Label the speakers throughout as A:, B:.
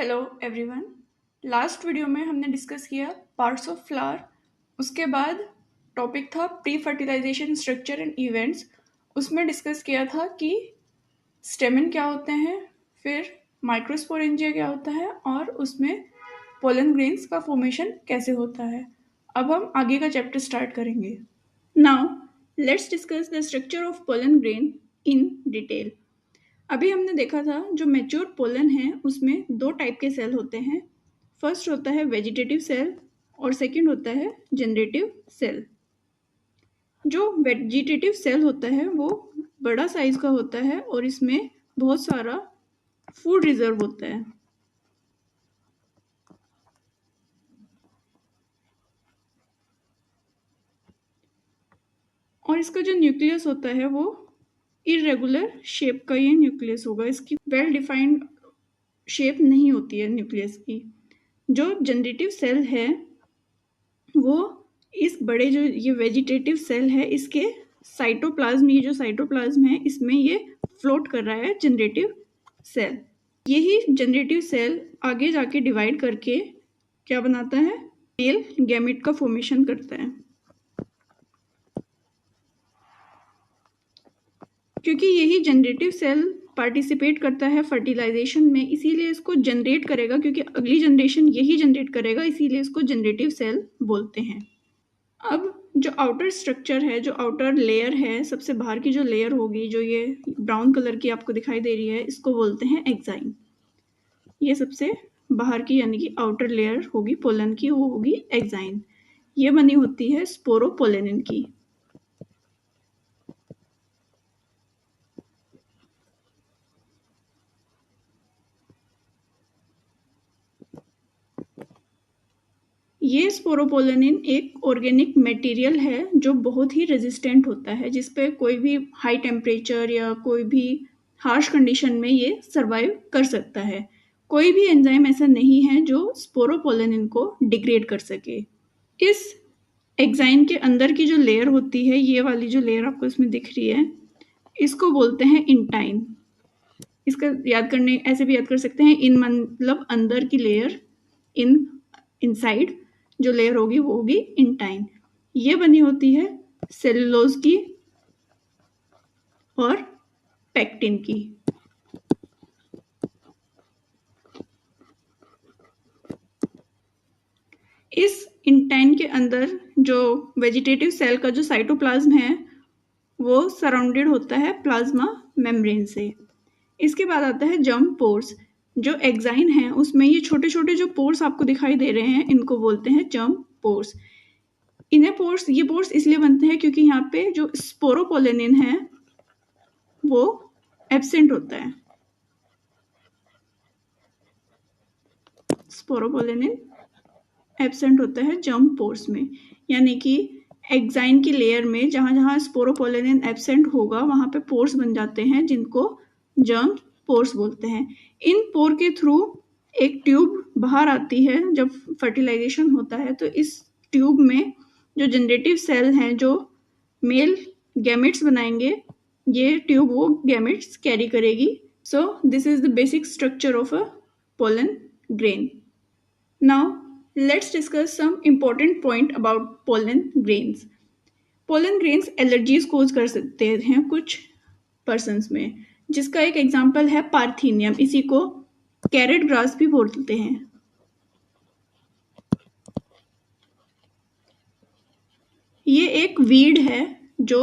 A: Hello everyone. Last video में हमने discuss किया पार्ट्स ऑफ फ्लावर। उसके बाद टॉपिक था pre fertilization structure and events. उसमें डिस्कस किया था कि स्टेमन क्या होते हैं, फिर माइक्रोस्पोरेंजिया क्या होता है और उसमें पोलन ग्रेन्स का फॉर्मेशन कैसे होता है। अब हम आगे का चैप्टर स्टार्ट करेंगे। Now let's discuss the structure of pollen grain in detail. अभी हमने देखा था जो मैच्योर पोलन है उसमें दो टाइप के सेल होते हैं। फर्स्ट होता है वेजिटेटिव सेल और सेकंड होता है जनरेटिव सेल। जो वेजिटेटिव सेल होता है वो बड़ा साइज का होता है और इसमें बहुत सारा फूड रिजर्व होता है। और इसका जो न्यूक्लियस होता है वो इरेगुलर शेप का ये न्यूक्लियस होगा। इसकी वेल डिफाइंड शेप नहीं होती है न्यूक्लियस की। जो जनरेटिव सेल है वो इस बड़े जो ये वेजिटेटिव सेल है इसके साइटोप्लाज्म, ये जो साइटोप्लाज्म है इसमें ये फ्लोट कर रहा है जनरेटिव सेल। यही जनरेटिव सेल आगे जाके डिवाइड करके क्या बनाता है, मेल गैमेट का फॉर्मेशन करता है। क्योंकि यही जनरेटिव सेल पार्टिसिपेट करता है फर्टिलाइजेशन में, इसीलिए इसको जनरेट करेगा, क्योंकि अगली जनरेशन यही जनरेट करेगा, इसीलिए इसको जनरेटिव सेल बोलते हैं। अब जो आउटर स्ट्रक्चर है, जो आउटर लेयर है, सबसे बाहर की जो लेयर होगी, जो ये ब्राउन कलर की आपको दिखाई दे रही है, इसको बोलते हैं एक्साइन। ये सबसे बाहर की यानी कि आउटर लेयर होगी पोलन की, वो होगी एक्साइन। ये बनी होती है स्पोरोपोलेनिन की। ये स्पोरोपोलेनिन एक ऑर्गेनिक मटेरियल है जो बहुत ही रेजिस्टेंट होता है, जिस पे कोई भी हाई टेम्परेचर या कोई भी हार्श कंडीशन में ये सरवाइव कर सकता है। कोई भी एंजाइम ऐसा नहीं है जो स्पोरोपोलेनिन को डिग्रेड कर सके। इस एक्साइन के अंदर की जो लेयर होती है, ये वाली जो लेयर आपको इसमें दिख रही है, इसको बोलते हैं इंटाइन। इसका याद करने ऐसे भी याद कर सकते हैं, इन मतलब अंदर की लेयर, इनसाइड जो लेयर होगी वो होगी इंटाइन। ये बनी होती है सेलुलोज की और पेक्टिन की। इस इंटाइन के अंदर जो वेजिटेटिव सेल का जो साइटोप्लाज्म है वो सराउंडेड होता है प्लाज्मा मेम्ब्रेन से। इसके बाद आता है जर्म पोर्स। जो एक्साइन है उसमें ये छोटे छोटे जो पोर्स आपको दिखाई दे रहे हैं, इनको बोलते हैं जर्म पोर्स। ये पोर्स इसलिए बनते हैं क्योंकि यहाँ पे जो स्पोरोपोलेनिन है वो एब्सेंट होता है। स्पोरोपोलेनिन एब्सेंट होता है जर्म पोर्स में, यानी कि एक्साइन की लेयर में जहाँ जहाँ स्पोरोपोलेनिन एब्सेंट होगा वहाँ पे पोर्स बन जाते हैं, जिनको जर्म पोर्स बोलते हैं। इन पोर के थ्रू एक ट्यूब बाहर आती है जब फर्टिलाइजेशन होता है, तो इस ट्यूब में जो जनरेटिव सेल हैं जो मेल गैमेट्स बनाएंगे, ये ट्यूब वो गैमेट्स कैरी करेगी। So this is the basic structure of a pollen grain. Now let's discuss some important point about pollen grains. Pollen grains allergies cause कर सकते हैं कुछ पर्सन्स में, जिसका एक एग्जांपल है पार्थीनियम। इसी को कैरेट ग्रास भी बोलते हैं। ये एक वीड है। जो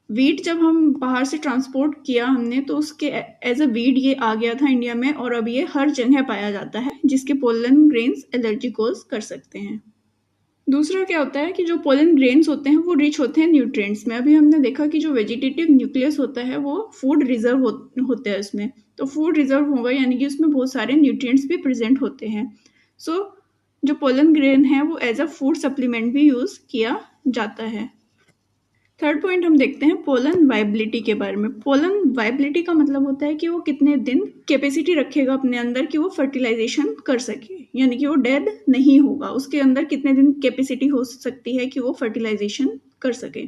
A: वीट जब हम बाहर से ट्रांसपोर्ट किया हमने, तो उसके एज अ वीड ये आ गया था इंडिया में, और अब ये हर जगह पाया जाता है, जिसके पोलन ग्रेन्स एलर्जी कोज कर सकते हैं। दूसरा क्या होता है कि जो पोलन ग्रेन्स होते हैं वो रिच होते हैं न्यूट्रिएंट्स में। अभी हमने देखा कि जो वेजिटेटिव न्यूक्लियस होता है वो फूड रिजर्व होते हैं उसमें, तो फूड रिजर्व होगा यानी कि उसमें बहुत सारे न्यूट्रिएंट्स भी प्रेजेंट होते हैं। सो जो पोलन ग्रेन है वो एज अ फूड सप्लीमेंट भी यूज किया जाता है। थर्ड पॉइंट हम देखते हैं पोलन वाइबिलिटी के बारे में। पोलन वाइबिलिटी का मतलब होता है कि वो कितने दिन कैपेसिटी रखेगा अपने अंदर कि वो फर्टिलाइजेशन कर सके, यानी कि वो डेड नहीं होगा, उसके अंदर कितने दिन कैपेसिटी हो सकती है कि वो फर्टिलाइजेशन कर सके।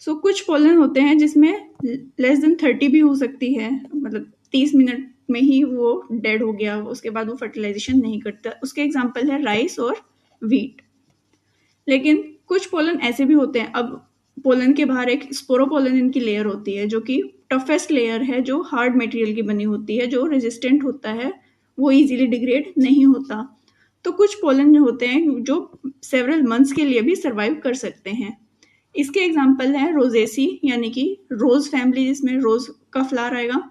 A: सो कुछ पोलन होते हैं जिसमें लेस देन 30 भी हो सकती है, मतलब 30 मिनट में ही वो डेड हो गया, उसके बाद वो फर्टिलाइजेशन नहीं करता। उसके एग्जाम्पल है राइस और व्हीट। लेकिन कुछ पोलन ऐसे भी होते हैं, अब पोलन के बाहर एक स्पोरोपोलन इनकी लेयर होती है जो कि टफेस्ट लेयर है, जो हार्ड मटेरियल की बनी होती है, जो रेजिस्टेंट होता है, वो इजीली डिग्रेड नहीं होता। तो कुछ पोलन जो होते हैं जो सेवरल मंथ्स के लिए भी सर्वाइव कर सकते हैं। इसके एग्जाम्पल है रोजेसी, यानी कि रोज फैमिली जिसमें रोज का फ्लावर आएगा।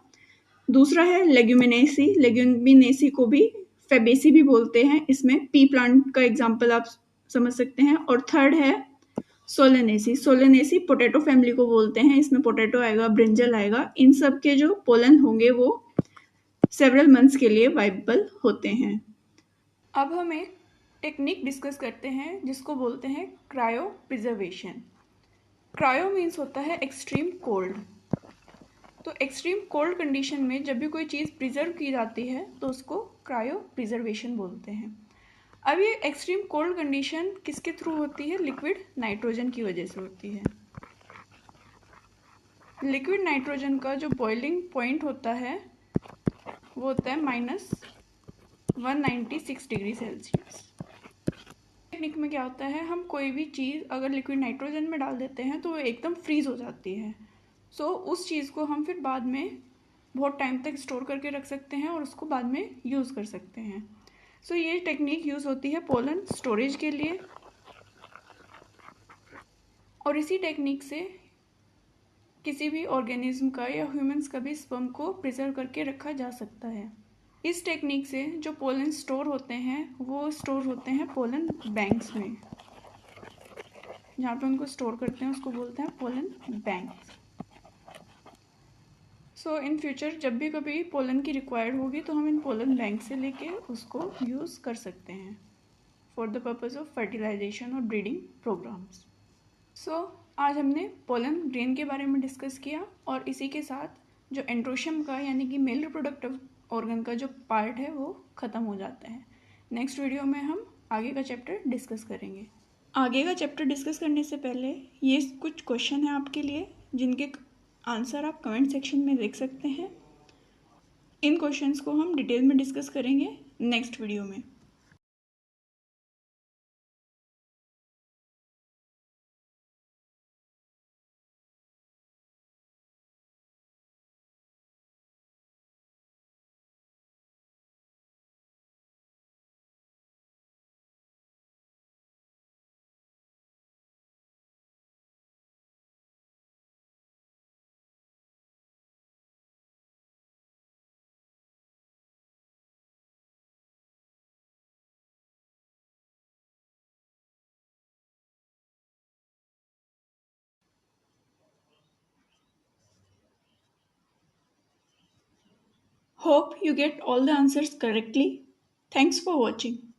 A: दूसरा है लेग्यूमिनेसी, लेग्यूमिनेसी को भी फेबेसी भी बोलते हैं, इसमें पी प्लांट का एग्जाम्पल आप समझ सकते हैं। और थर्ड है सोलेनेसी, सोलेनेसी पोटैटो फैमिली को बोलते हैं, इसमें पोटैटो आएगा, ब्रिंजल आएगा। इन सब के जो पोलन होंगे वो सेवरल मंथ्स के लिए वाइबल होते हैं। अब हम एक टेक्निक डिस्कस करते हैं जिसको बोलते हैं क्रायो प्रिजर्वेशन। क्रायो मीन्स होता है एक्सट्रीम कोल्ड। तो एक्सट्रीम कोल्ड कंडीशन में जब भी कोई चीज़ प्रिजर्व की जाती है तो उसको क्रायो प्रिजर्वेशन बोलते हैं। अब ये एक्सट्रीम कोल्ड कंडीशन किसके थ्रू होती है? लिक्विड नाइट्रोजन की वजह से होती है। लिक्विड नाइट्रोजन का जो बॉइलिंग पॉइंट होता है वो होता है -196 डिग्री सेल्सियस। टेक्निक में क्या होता है, हम कोई भी चीज़ अगर लिक्विड नाइट्रोजन में डाल देते हैं तो वो एकदम फ्रीज हो जाती है। सो उस चीज़ को हम फिर बाद में बहुत टाइम तक स्टोर करके रख सकते हैं और उसको बाद में यूज़ कर सकते हैं। सो ये टेक्निक यूज़ होती है पोलन स्टोरेज के लिए। और इसी टेक्निक से किसी भी ऑर्गेनिज्म का या ह्यूमंस का भी स्पर्म को प्रिजर्व करके रखा जा सकता है। इस टेक्निक से जो पोलन स्टोर होते हैं वो स्टोर होते हैं पोलन बैंक्स में। जहाँ पे उनको स्टोर करते हैं उसको बोलते हैं pollen banks. So in future जब भी कभी पोलन की रिक्वायर्ड होगी तो हम इन पोलन बैंक से लेके उसको यूज़ कर सकते हैं for the purpose of fertilization और ब्रीडिंग प्रोग्राम्स। सो आज हमने पोलन ग्रेन के बारे में डिस्कस किया और इसी के साथ जो एंड्रोशियम का यानी कि मेल रिप्रोडक्टिव ऑर्गन का जो पार्ट है वो ख़त्म हो जाता है। नेक्स्ट वीडियो में हम आगे का चैप्टर डिस्कस करेंगे। आगे का चैप्टर डिस्कस करने से पहले ये कुछ क्वेश्चन हैं आपके लिए जिनके आंसर आप कमेंट सेक्शन में लिख सकते हैं। इन क्वेश्चंस को हम डिटेल में डिस्कस करेंगे नेक्स्ट वीडियो में। Hope you get all the answers correctly. Thanks for watching.